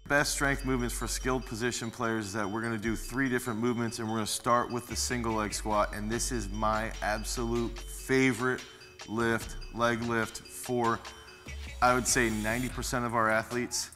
best strength movements for skilled position players is that we're going to do 3 different movements, and we're going to start with the single leg squat, and this is my absolute favorite leg lift for, I would say, 90% of our athletes,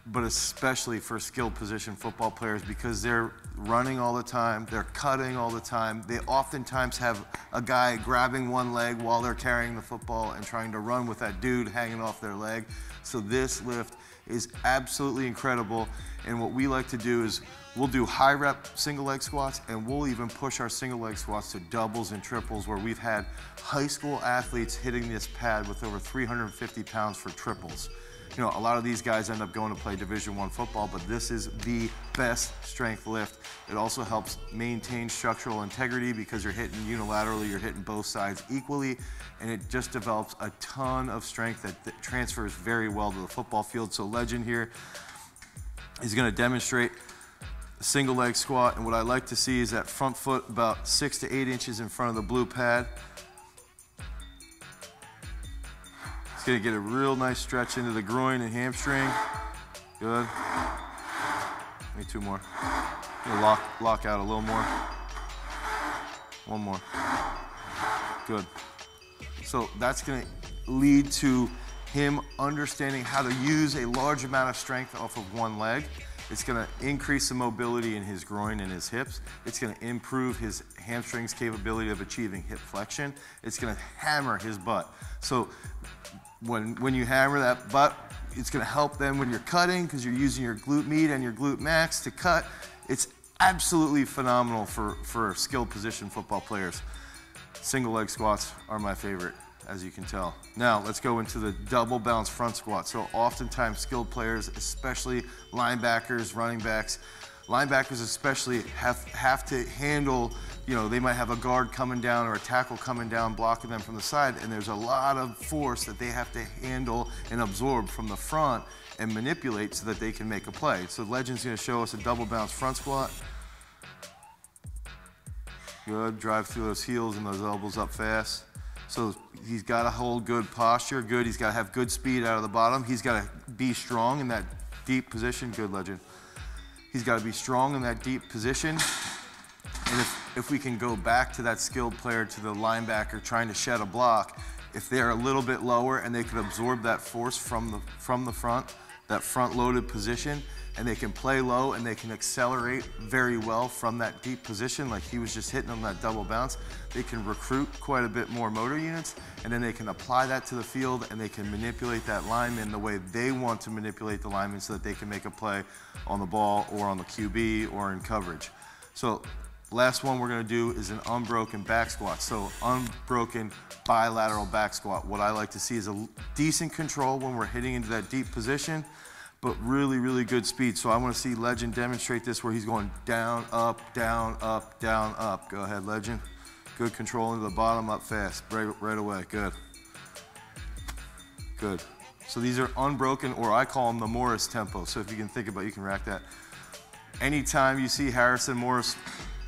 but especially for skilled position football players, because they're running all the time, they're cutting all the time. They oftentimes have a guy grabbing one leg while they're carrying the football and trying to run with that dude hanging off their leg. So this lift is absolutely incredible. And what we like to do is we'll do high rep single leg squats, and we'll even push our single leg squats to doubles and triples, where we've had high school athletes hitting this pad with over 350 pounds for triples. You know, a lot of these guys end up going to play Division I football, but this is the best strength lift. It also helps maintain structural integrity because you're hitting unilaterally, you're hitting both sides equally, and it just develops a ton of strength that transfers very well to the football field. So Legend here is going to demonstrate a single leg squat, and what I like to see is that front foot about 6 to 8 inches in front of the blue pad. It's going to get a real nice stretch into the groin and hamstring. Good. Maybe 2 more. Lock out a little more. 1 more. Good. So that's going to lead to him understanding how to use a large amount of strength off of one leg. It's going to increase the mobility in his groin and his hips. It's going to improve his hamstrings' capability of achieving hip flexion. It's going to hammer his butt. So when you hammer that butt, it's going to help them when you're cutting, because you're using your glute med and your glute max to cut. It's absolutely phenomenal for skilled position football players. Single leg squats are my favorite, as you can tell. Now let's go into the double bounce front squat. So oftentimes skilled players, especially linebackers, running backs, linebackers especially have to handle, you know, they might have a guard coming down or a tackle coming down blocking them from the side, and there's a lot of force that they have to handle and absorb from the front and manipulate so that they can make a play. So Legend's going to show us a double bounce front squat. Good, drive through those heels and those elbows up fast. So he's got to hold good posture, good. He's got to have good speed out of the bottom. He's got to be strong in that deep position. Good, Legend. He's got to be strong in that deep position. And if we can go back to that skilled player, to the linebacker trying to shed a block, if they're a little bit lower and they can absorb that force from the front, that front-loaded position, and they can play low and they can accelerate very well from that deep position, like he was just hitting on that double bounce, they can recruit quite a bit more motor units, and then they can apply that to the field and they can manipulate that lineman the way they want to manipulate the lineman so that they can make a play on the ball or on the QB or in coverage. So last one we're going to do is an unbroken back squat. So unbroken bilateral back squat. What I like to see is a decent control when we're hitting into that deep position, but really, really good speed. So I want to see Legend demonstrate this where he's going down, up, down, up, down, up. Go ahead, Legend. Good control into the bottom, up fast, right away, good. Good. So these are unbroken, or I call them the Morris tempo. So if you can think about it, you can rack that. Anytime you see Harrison Morris,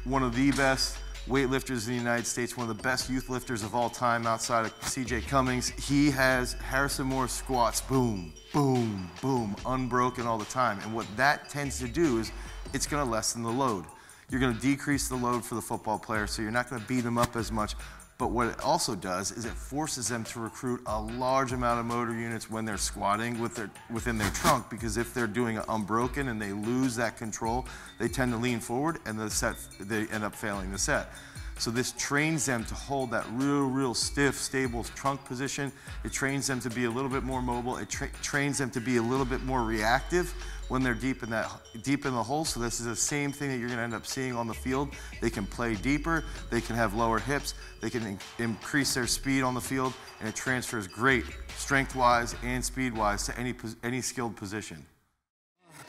one of the best weightlifters in the United States, one of the best youth lifters of all time outside of CJ Cummings, he has Harrison Morris squats, boom, boom, boom, unbroken all the time. And what that tends to do is it's going to lessen the load. You're going to decrease the load for the football player, so you're not going to beat them up as much. But what it also does is it forces them to recruit a large amount of motor units when they're squatting within their trunk, because if they're doing it unbroken and they lose that control, they tend to lean forward and they end up failing the set. So this trains them to hold that real stiff, stable trunk position. It trains them to be a little bit more mobile. It trains them to be a little bit more reactive when they're deep in the hole. So this is the same thing that you're going to end up seeing on the field. They can play deeper. They can have lower hips. They can increase their speed on the field, and it transfers great strength-wise and speed-wise to any skilled position.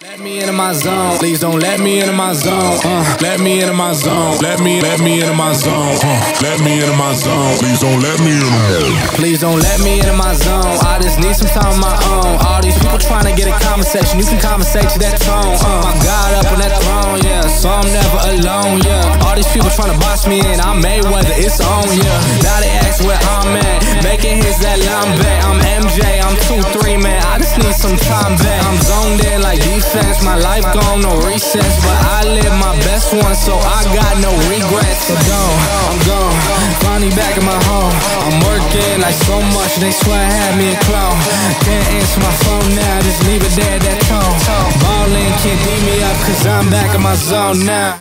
Let me into my zone. Please don't let me into my zone. Let me into my zone. Let me into my zone. Let me into my zone. Please don't let me into. Please don't let me into my zone. I just need some time of my own. All these people trying to get a conversation. You can conversate to that tone. My God up on that throne, yeah. So I'm never alone, yeah. All these people trying to box me in. I'm Mayweather, it's on, yeah. Now they ask where I'm at. Making hits that line back. I'm MJ, I'm 2-3, man. I just need some time back. I'm zoned in like defense. sense. My life gone, no recess, but I live my best one, so I got no regrets. So I'm gone, finally back in my home. I'm working like so much, they swear I had me a clone. Can't answer my phone now, just leave it there, that tone. Ballin', can't beat me up, cause I'm back in my zone now.